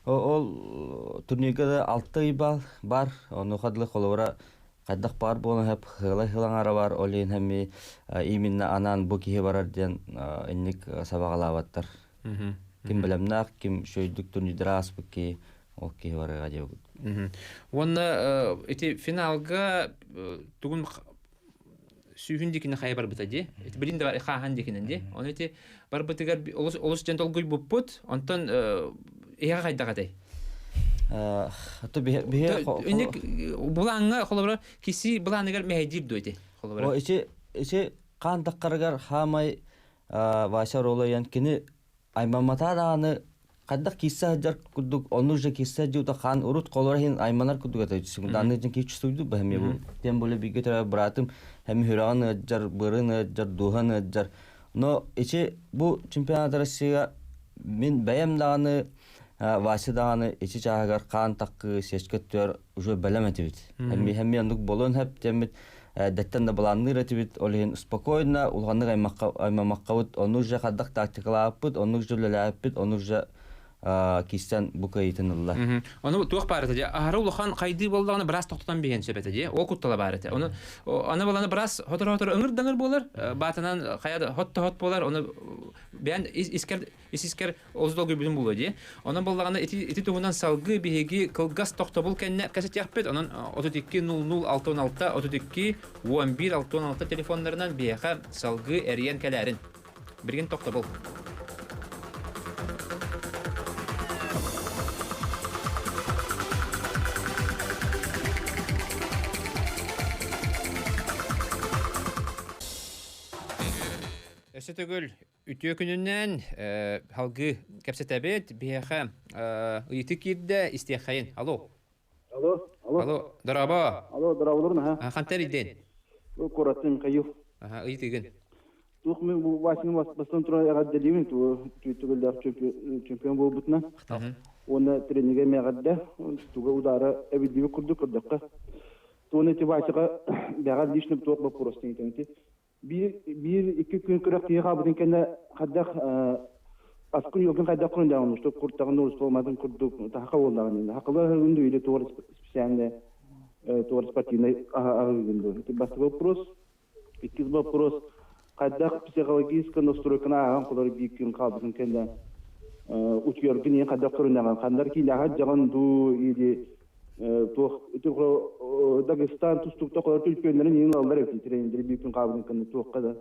ол турнирге 6 балл бар. Ону хадлы колора каддах бар болон хеп хылаңара бар. Олен хеми именно анан бу кие барар ден инник сабагалабаттар. Ким белемнак, ким шөйдүк турнирдер аспыки, ол кие барга деп. Онна эти финалга тугун сүйүндикине хай бар битади. Эти билинде бар хахан дикинен ди. Оны эти бар битигер олус жентол гүл буппут, онтон эга кайдагатай. Ата бие Уник буланга холобра киси буланыгар мехдип дойти. Холобра. О ичи кан таккаргар хамай ваша ролоян кини аймамата даны каддак кисса жар кудук ону же кисса жута хан урут колорхин айманар кудук ата даны жин кич суйду бахме бу тем боле бигетер братым хем хуран жар бырын жар духан жар но ичи бу чемпионат Россия мен баям даны Васиданы ичи чагар кан таккы сечкеттер уже белеметибит. Хемми андык болон хеп темит деттен да буланны ретибит олен спокойно улганны аймаккабыт ону же хаддак тактикалаппыт ону же лелаппыт ону же кистен букайтынылла. Оны туак барыты же ары улхан кайды болдаганы брас токтотан беген сөбөтө же ол куттала барыты. Оны аны баланы брас хотор ыңыр болар батынан каяда хот болар оны бен искер оздогы билим болду же. Оны болдаганы эти тугунан салгы беги кылгас токтобул кенне касет яппет онун 320066 321116 телефондарынан бега салгы эриен келерин бирген токтобул. Өсөтөгөл үтө күнүнөн халгы кепсетебет бияха ыйты кирде истехайын. Алло. Алло, дараба. Алло, дарабаларына. Хантер иден. Бу коратын кайыф. Ыйтыгын. Тух мен бу басын бастан тура ягаддалимин түгөлдөр чемпион болбутна. Оны тренерге мегадда туга удара эбидиби курдукка. Туны тибачыга бягад лишнип тук бу просто интенти. Bir iki gün kıraktığı kabudun kendi kadar askın yokun kadar kurunda olmuş. Çok kurtağın olmuş olmadığın kurduk. Daha kavullağın. Haklılar önde öyle tuvalet spesiyende tuvalet partiyinde ağırgındı. Bastı вопрос. İkiz вопрос. Kadar psikolojik настройкана ağın kadar bir gün kabudun kendi uçuyor gün kadar kurunda. Kadar ki lahat jagan du idi Дагестан тустукта колор Türkiye'lerin yeni aldılar hepsi trenleri büyük gün kabulün kanı tuğkada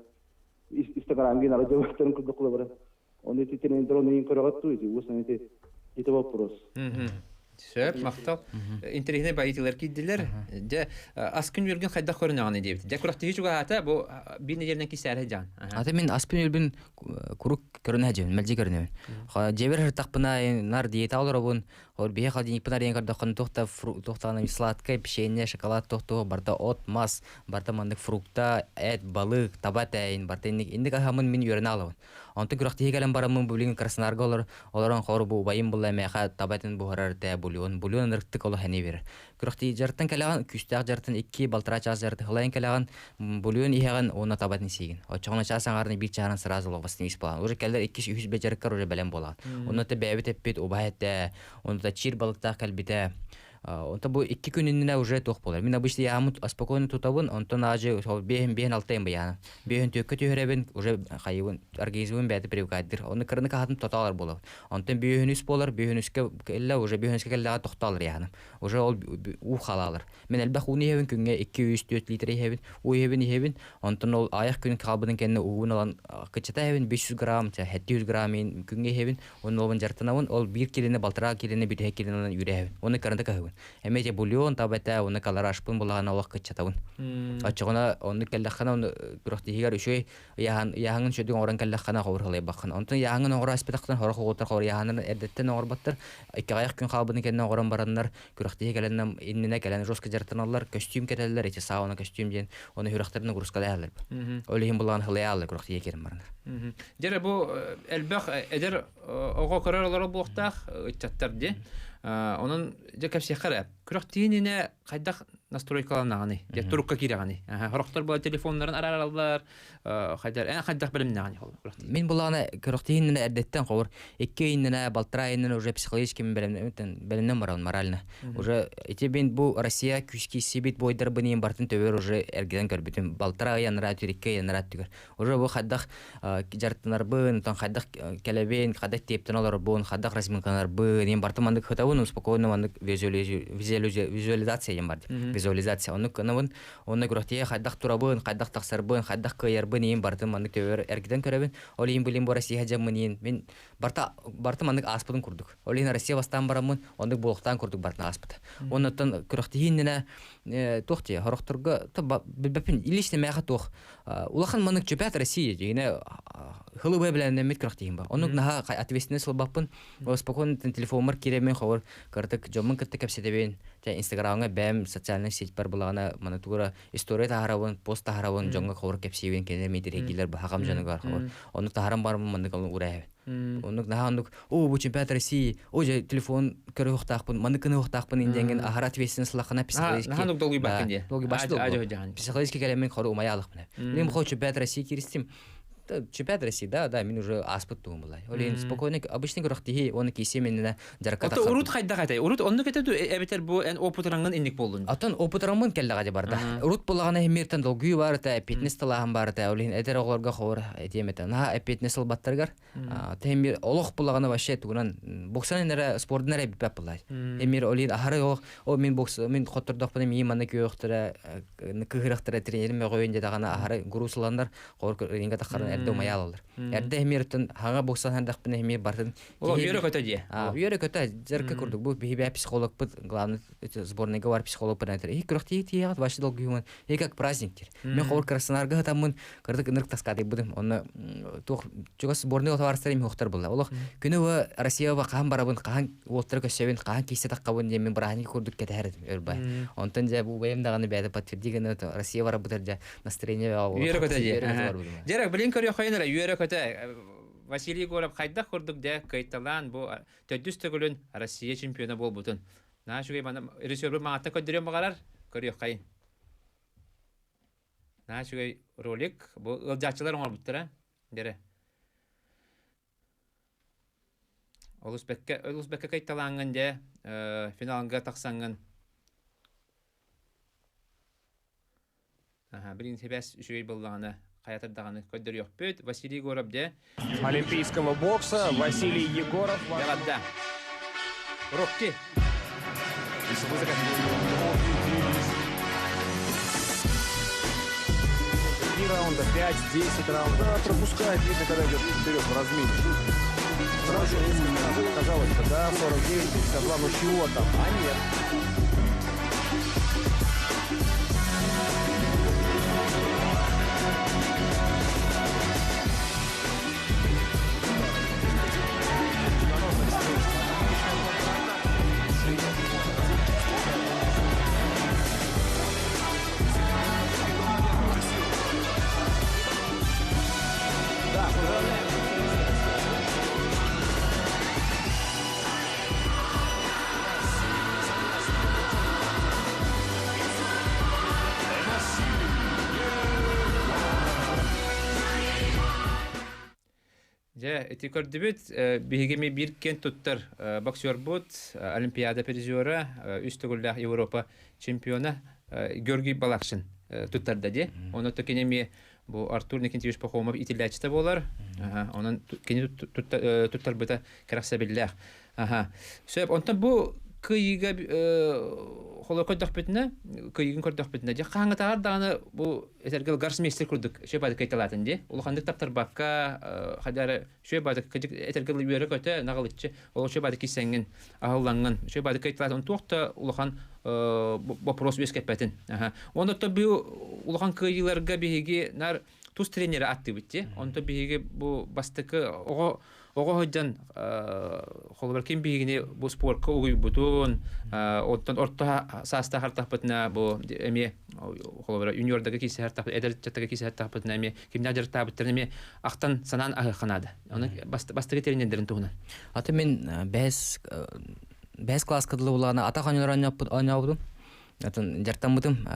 Instagram'ın aracılardan kudukla bara. Onu trenler onu yeni karagattu idi. Bu sanete ite вопрос. Сөп, мақтал. Интерегіне байытылар кейділер. Де, аскын өрген қайда көрінағаны дейбді. Де, күрақтығы жүгі ата, бұл бір недерінен кесәрі жан. Ата мен аспен өлбін күрік көрінә жем, мәлжі көрінәуін. Жебер хыртақпына нар диета алыр обын, бейе қалден ипынар ең қардақын тоқтағаны сладкай, пішейіне, шоколад тоқтығы, барда от, мас, барда мандық фрукта, әт, балық, табат әйін, барда ендік ағамын мен үйеріне алауын. Онты күрақтығы кәлін барамын бүлігін қарсынарға олар, оларын қоры бұл байым бұл әмәға табатын бұғырар тә бульон ұрықтық олы әне берір. Күрақтығы жартын кәліған, күстәқ жартын 2 балтыра час жарты қылайын кәліған, бульон еғаған оны табатын сейгін. Очығына часын ағарыны бір чағын сыразы олығы бастың ес болған. Уже кәлдер 200 бәжеріккар уже бәлем болған. Оны да бәйбет әппет, оба әтті, оны да чир балықтақ кәлбеті. Онта бу 2 күнүнүнө уже тох болор. Мен обычно ямут спокойно тутабын, онтон ажы бehen алтайм баян. Бehen төккө төрөбүн, уже хайыбын организмин бәти привыкадыр. Оны кырны кахатым тоталар болор. Онтон бehөнүс болор, бehөнүскө келе уже бehөнүскө келе токталыр яны. Уже ол у халалар. Мен элбах уны хебин күнгө 200-4 литр хебин, у хебин, онтон ол аяк күн калбыдын кенне уун алан кычата хебин 500 грамм, 700 грамм күнгө хебин, оны олун жартынабын, ол 1 килоны балтыра килоны 1 килоны юребин. Оны кырында кахыбын. Эмеже бульон табата, оны калар ашпын булаган алак кычатабын. Ачыгына оны келдахана оны бирохтигер үшөй яһаңын шөдүн оран келдахана горхалай баккан. Онтон яһаңын орас аспектактан хорох отор хор яһанын эрдеттен орбаттыр. Икки аяк күн калбыны кенен оран бараннар бирохтиге келеннен иннене келен жостка жартыналар, костюм кетелер, эти сауна костюм ден, оны хүрөхтерин курскалайлар. Олейин булаган хылаялар бирохтиге керим барандар. Дере бу элбах эдер ого көрөлөр булуктак чаттар ди. Onun cekapsi xarab. Күрәктинине кайдак настройкаланаганы, де турукка кирәгәне. Хорохтар бу телефоннарын аралалар, хайдар кайдак белемнәгәне хол. Мен булаганы күрәктинине әдәттән кавыр, 2 инне балтырайны уже психологически белемнән баран морально. Уже этебен бу Россия күчки сибит бойдар бынын бартын төбөр уже эргедән көрбүтүн балтырай янра түриккә янра түгөр. Уже бу кайдак жартынар бын, тан кайдак келебен, кайдак тептен алар бун, кайдак разминкалар бын, ен бартымандык хатабын спокойно мандык визуализация бар. Визуализация. Оны канавын, оны күрәктие кайдак турабын, кайдак таксарбын, кайдак кыярбын ен бартын мандык төбөр эргедән көрәбен. Ол ен билем бу Россия жамын мен барты мандык аспыдын курдук. Ол ен Россия бастан барамын, ондык булыктан курдук бартын аспыды. Оннан күрәктиенне тохти хорохторга бепин илишне мәгә тох. Улахан мандык чемпионат России дигәне хылыбы белән мет күрәктиен бар. Оның наһа ответственность бапын, спокойно телефоннар киремен хавыр кырдык жомын кытты кепседебен. Инстаграмга бәм социальный сеть бар булагана манатура история таһарабын, пост таһарабын жонга хавыр кепсебен кенер метрегилер бахам жаныгар хавыр. Оны таһарам бармын мандык урай. Онук наһандык бу чемпионат России, же телефон көрө хтакпын, мандыкны хтакпын инденген ахара ответственность лахана психологически. Наһандык долгый бакынде. Долгый башты. Психологически келемен хору умаялык менә. Мен хочу чемпионат России киристим. Чемпионат России, да, мен уже аспыт туым булай. Олен спокойно, обычный күрәктиһи, оны кисе менне жарката. Ата урут кайда кайта. Урут онны кетеду эбетер бу эн опытранган индик болдун. Атын опытранган келдеге барда. Урут булагана хемертен долгуй бар та, фитнес талаган бар та, олен эдер огларга хор этемете. На фитнес албаттаргар. Темир олох булагана вообще туган боксан нере спорт нере бипеп булай. Эмир олен ахары ох, о мен бокс, мен хоттордак бен миманы көйөктөрө, кыгырыктыры тренерме коюн дегана ахары гурусуландар, хор ринга тахарын эрдә маялалар. Эрдә хемертен хага боксан хандак бен хемер бардын. О, йөрө көтә ди. Йөрө көтә, зеркә күрдүк. Бу бихибә психолог бит, главный сборныйга бар психолог белән тир. Күрәктиһи тиягат башы долгуйман. Как праздниктер. Мен хор Краснодарга тамын кырдык нырк таскады будым. Оны тох чугас сборный отварстырым хохтар булла. Олох күнү Россияга каһан барабын, каһан олтыр көсөбен, каһан кисе таккабын дем мен брахни күрдүк кетер өрбай. Онтан жа бу бәйемдаганы бәдә подтвердигән Россия бара бутар жа настроение ва. Йөрө көтә ди. Дәрәк белән көрә хайнара йөрө көтә. Василий Горов кайда курдук дә кайталан бу төдүс төгүлүн Россия чемпионы болбутун. На шугай мана режиссер маңата көдөрөм багалар көрө кайын. На шугай ролик бу ылжачылар оңор буттара. Дере. Олузбекке кайталанган дә финалга таксанган. Биринчи бәс шугай булганы Хаятырдаганы көддөр yok бөт. Василий Егоров де. Олимпийского бокса Василий Егоров. Ягадда. Рокки. 3 раунда, 5, 10 раундов. Да, пропускает, видно, когда идет вперед в размине. Сразу казалось бы, да, 49-52, ну чего там? А нет. Эти көрдүбүт бигеми бир кен туттар боксер бут олимпиада призеры үстүгүлдах Европа чемпионы Георгий Балакшин туттарда де. Оны токенеми бу Артур Никентьевич Пахомов итилячта болар. Онун кени туттар быта караксабиллах. Сөп онтан бу кыйга холо көрдөх бетине, кыйгын көрдөх бетине же каңытагар дагы бу этергел гарсмейстер көрдүк. Шөбады кайталатын де. Улхандык таптар бакка хадары шөбады этергел үйөрө көтө нагалычы. Ол шөбады кисеңген, агылланган. Шөбады кайталатын токта улхан вопрос бескепетин. Онда бу улхан кыйларга биги нар туз тренери атты битти. Онда биги бу бастыкы ого ходжан холбар ким бигине бу спортка угуй бутун оттан орта саста хартапытна бу эме холбар юниордагы кисе хартап эдерчаттагы кисе хартапытна эме кимнадыр табыттырны актан санан агынады. Аны бастыгы тренерлерин тугунан. Аты мен бәс класс кыдлы булганы ата ханылар ойнабыдым. Атын жартамбыдым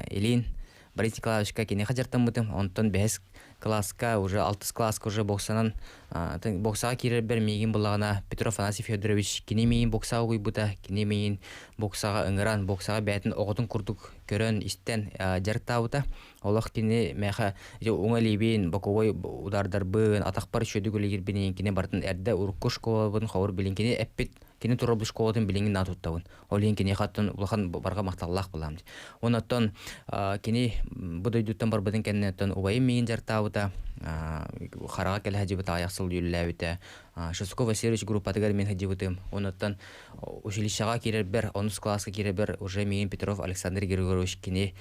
Илин Борис Николаевичка кене жартамбыдым. Онтон бәс класска уже 6 класска уже боксанан боксага кирер бер мегин булагана Петров Анасий Федорович кене мегин боксага уйбута кене мегин боксага ыңгыран боксага бәтин оготун курдук көрөн истен жартабыта олох кене меха уңалибин боковой удардар бын атакпар чөдүгүлегир бенен кене бартын эрде уркуш колобун хавыр билин кене эппит кене туробуш колотун билин натуттабын олен кене хаттын улахан барга макталлах булам. Онотон кене будойдуттан бар быдын кеннеттен убайым мегин жартабыта харага келе хажибыта аяқсыл юлләбите. Шоско Васильевич группатыгар мен хажибытым. Онотан училищага кирер бер 10 класска кирер бер уже мегин Петров Александр Григорьевич кене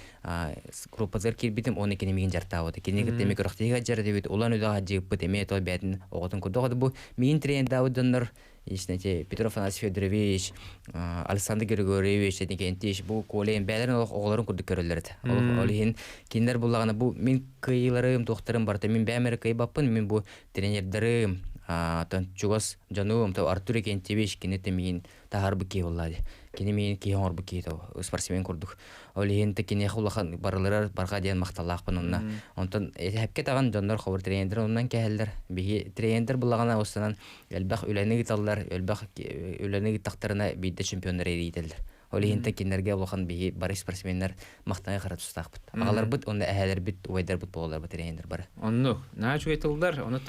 группатыгар кирбитим оны кене мегин жартабыта. Кене демек рахтыга жардыбыт улан үдө хажибыт эме то бәтин оготун курдугады бу мегин тренер Давыддыр. Ишнете Петров Анасий Федорович, Александр Григорьевич дегентиш бу колен бәләрен огларын күрдүк көрөлләрде. Олин киндер буллаганы бу мен кыйларым докторым барда мен бәмер кый баппын мен бу тренерлерим тан чугас жануым та Артур Никентьевич кинете мен тахар бу кей буллады. Кине мен кей хор бу кей то спортсмен күрдүк. Олин те кине хулаган барлар барга дигән макталлакпын онна. Онтан хәпкә таган жандар ховыр тренерлер оннан кәһәлләр. Биге тренер буллагана осынан элбах үләне гиталлар, элбах үләне гитактарына бидә чемпионнар эйделәр. Олин те кинәргә булган биге бар спортсменнар мактана карап тустакпыт. Агалар бит онда әһәләр бит уйдар бит булалар бит тренер бар. Онны нач әйтелдер, онны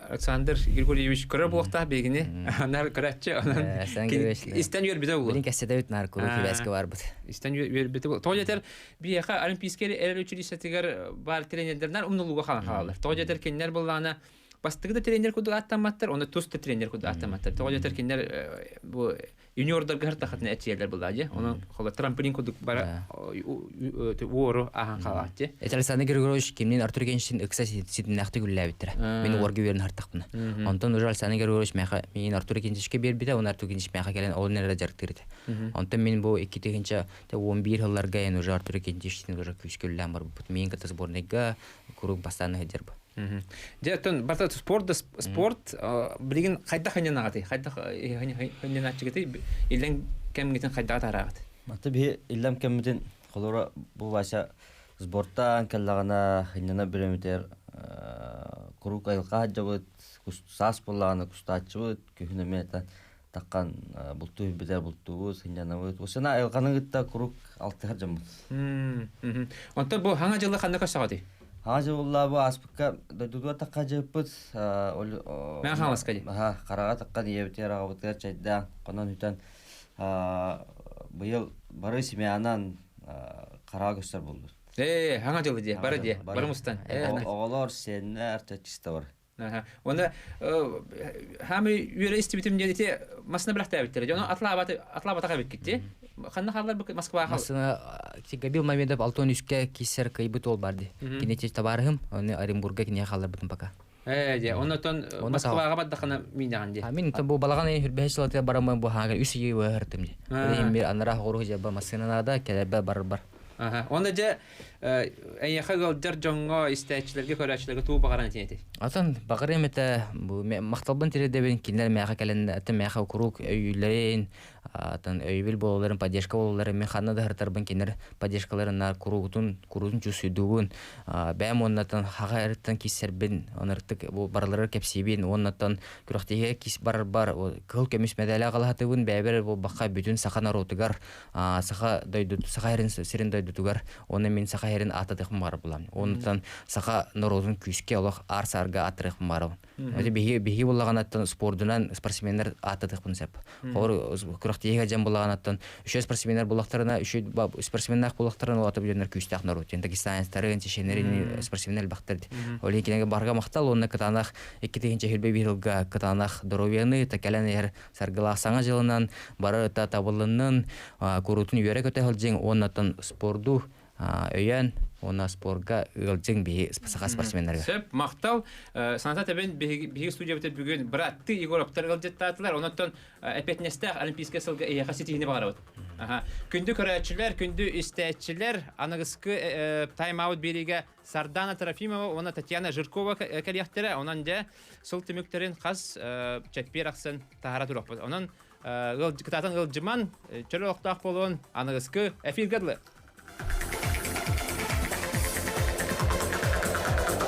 Александр Григорьевич көрөр булакта бегине анар көрәтче анан истен йөр бите бул. Билин кәсәдә бит нарколог фибәскә бар бит. Истен йөр бите бул. Тоҗетер бияха олимпийскер элер училищетигер бар тренерлердән умнулуга халалар. Тоҗетер киннәр булганы бастыгы тренер куды аттаматтар, оны тусты тренер куды аттаматтар. Тоҗетер киннәр бу юниордар гәртә хатны әтияләр булды. Оның холы трамплин куды бар уору ахан халатты. Александр Григорьевич кимнен Артур Генштин икса ситин нахты гүлләп биттер. Мен орга берен хартакны. Онтон уже Александр Григорьевич мен Артур Генштинге бербиде, он Артур Генштин меха келен олнерде жарыктырды. Онтон мен бу 2-нче 11 елларга ен уже Артур Генштин уже күскөлләм бар. Мен ката сборныйга курук бастаны хәдер бу. Дәтон барта спорт билген кайда ханянагаты, кайда ханяначыгыты илен кемгитен кайда тарагат. Мата би илем кемден холора бу баша спорттан келлагана ханяна биремитер курук айылга жабыт кустас буллаганы кустачыбыт көһүнөмета таккан булту бидер булту ханянабыт. Осына айылганын гытта курук алтыгар жамбыт. Онта бу хаңа жылы кандай кашагаты? Хажы улла бу аспыкка додуга такка жеппит мен хамаскади карага такка диебитер агыбытер чайда конон үтен быйыл бары семьянан карага көстөр болду. Хаңа жылы ди бары ди барымыстан оголор сеннер чечисте бар. Оны хамы үре истибитим дедите масына билахта биттер. Оны атлабата кабит кетти. Ханна халлар Москва хал. Масына Габил Мамедов Алтон үскә кисер кайбыт ол барды. Кинете табарым, оны Оренбургга кине халлар бутын пока. Онотон Москвага баддахана минаган ди. Мин то бу балаган хүрбәһәчләтә барамын бу хага үс ие вәртем ди. Мен бер анара хору җаба масынада кәләбә бар. Оны же әйәхәгәл җырҗонга истәчләргә көрәчләргә туу багаран тиете. Атын багырым әтә бу макталбын тирәдә бен кинләр мәгә кәләндә әтә мәгә курук өйләрен атын өйбил болларын поддержка болларын мен ханнада хартарбын кинләр поддержкаларына курутун чусыдуын бәм оннан хага эрттен кисербин оныртык бу барлары кепсибин оннан күрәктәге кис бар кыл көмүс мәдәлә галатыбын бәбер бу бака бүтүн сахана ротыгар саха дойду саха эрин сирин дойдутугар оны мен саха эрин атадык бар булам оннан саха норозун күскә алак арсарга атрык бар. Әти биһи булганаттан спортунан спортсменнер атадык бунсап. Күрәктәге җан булганаттан 3 спортсменнер булактарына 3 спортсменнар булактарына атып йөрнәр күстәк народ. Дагестанстарын чешенерин спортсменнер бактырды. Оле кинеге барга мактал онны кытанах 2-нче хилбе бирилга кытанах здоровьяны тәкәләнер саргыла саңа җылынан бары табылыннан курутун йөрәк өтә хәлҗиң оннан спорту өйән она спортга ылҗиң би спортсменнәргә. Сөп мактал саната табен биһи студия битеп бүген братты Егор Аптаргал җиттатлар. Оннан әпетнестә олимпийская сылга яхаситине барабыз. Күндү көрәчләр, күндү истәчләр аныгыскы тайм-аут бериге Сардана Трофимова, она Татьяна Жиркова кәлияхтәре, онан да сул төмөктерин каз чәппераксын тахара турак. Онан кытатын ылҗыман чөлөктак болон аныгыскы эфир гадлы.